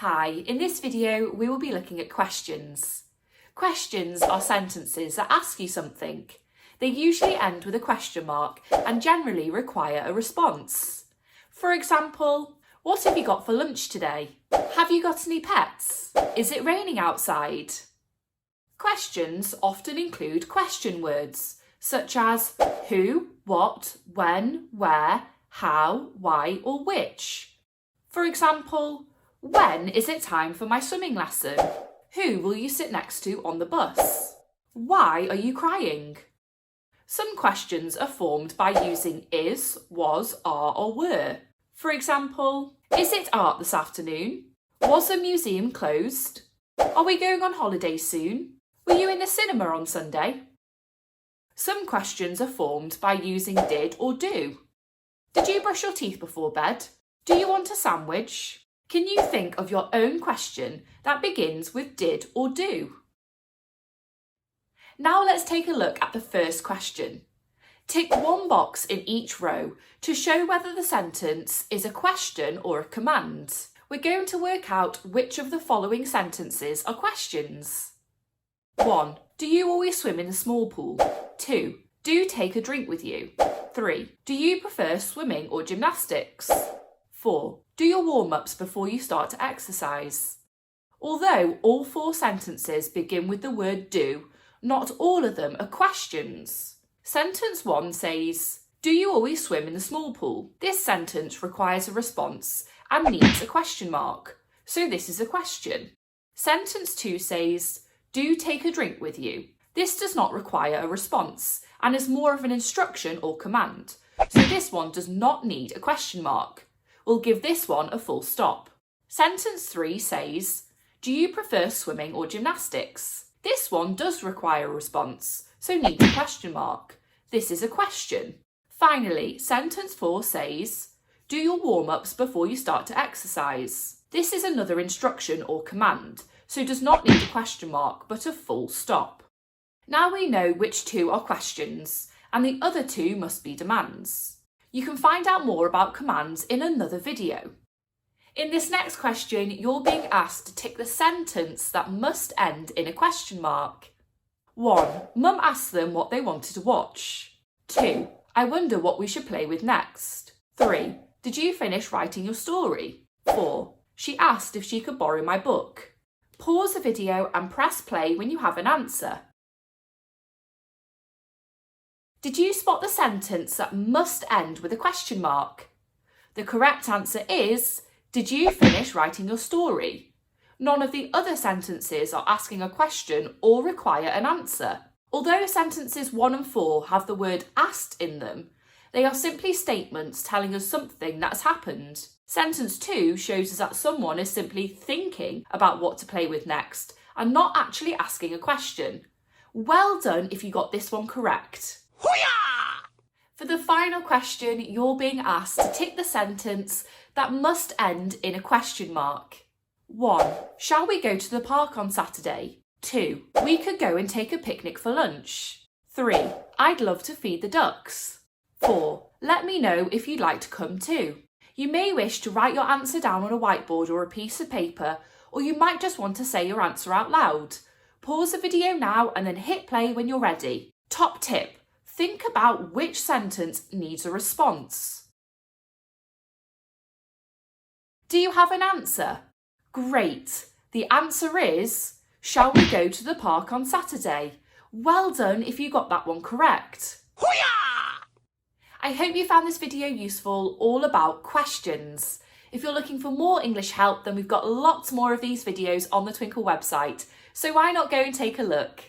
Hi, in this video we will be looking at questions. Questions are sentences that ask you something. They usually end with a question mark and generally require a response. For example, what have you got for lunch today? Have you got any pets? Is it raining outside? Questions often include question words such as who, what, when, where, how, why or which. For example, when is it time for my swimming lesson? Who will you sit next to on the bus? Why are you crying? Some questions are formed by using is, was, are or were. For example, is it art this afternoon? Was the museum closed? Are we going on holiday soon? Were you in the cinema on Sunday? Some questions are formed by using did or do. Did you brush your teeth before bed? Do you want a sandwich? Can you think of your own question that begins with did or do? Now let's take a look at the first question. Tick one box in each row to show whether the sentence is a question or a command. We're going to work out which of the following sentences are questions. 1. Do you always swim in the small pool? 2. Do you take a drink with you? 3. Do you prefer swimming or gymnastics? 4. Do your warm-ups before you start to exercise. Although all four sentences begin with the word do, not all of them are questions. Sentence 1 says, do you always swim in the small pool? This sentence requires a response and needs a question mark, so this is a question. Sentence 2 says, do you take a drink with you? This does not require a response and is more of an instruction or command, so this one does not need a question mark. We'll give this one a full stop. Sentence 3 says, do you prefer swimming or gymnastics? This one does require a response, so needs a question mark. This is a question. Finally, sentence 4 says, do your warm-ups before you start to exercise. This is another instruction or command, so does not need a question mark but a full stop. Now we know which two are questions, and the other two must be demands. You can find out more about commands in another video. In this next question, you're being asked to tick the sentence that must end in a question mark. 1. Mum asked them what they wanted to watch. 2. I wonder what we should play with next. 3. Did you finish writing your story? 4. She asked if she could borrow my book. Pause the video and press play when you have an answer. Did you spot the sentence that must end with a question mark? The correct answer is, did you finish writing your story? None of the other sentences are asking a question or require an answer. Although sentences 1 and 4 have the word asked in them, they are simply statements telling us something that has happened. Sentence 2 shows us that someone is simply thinking about what to play with next and not actually asking a question. Well done if you got this one correct. For the final question, you're being asked to tick the sentence that must end in a question mark. 1. Shall we go to the park on Saturday? 2. We could go and take a picnic for lunch. 3. I'd love to feed the ducks. 4. Let me know if you'd like to come too. You may wish to write your answer down on a whiteboard or a piece of paper, or you might just want to say your answer out loud. Pause the video now and then hit play when you're ready. Top tip. Think about which sentence needs a response. Do you have an answer? Great. The answer is, shall we go to the park on Saturday? Well done if you got that one correct. I hope you found this video useful, all about questions. If you're looking for more English help, then we've got lots more of these videos on the Twinkl website, so why not go and take a look?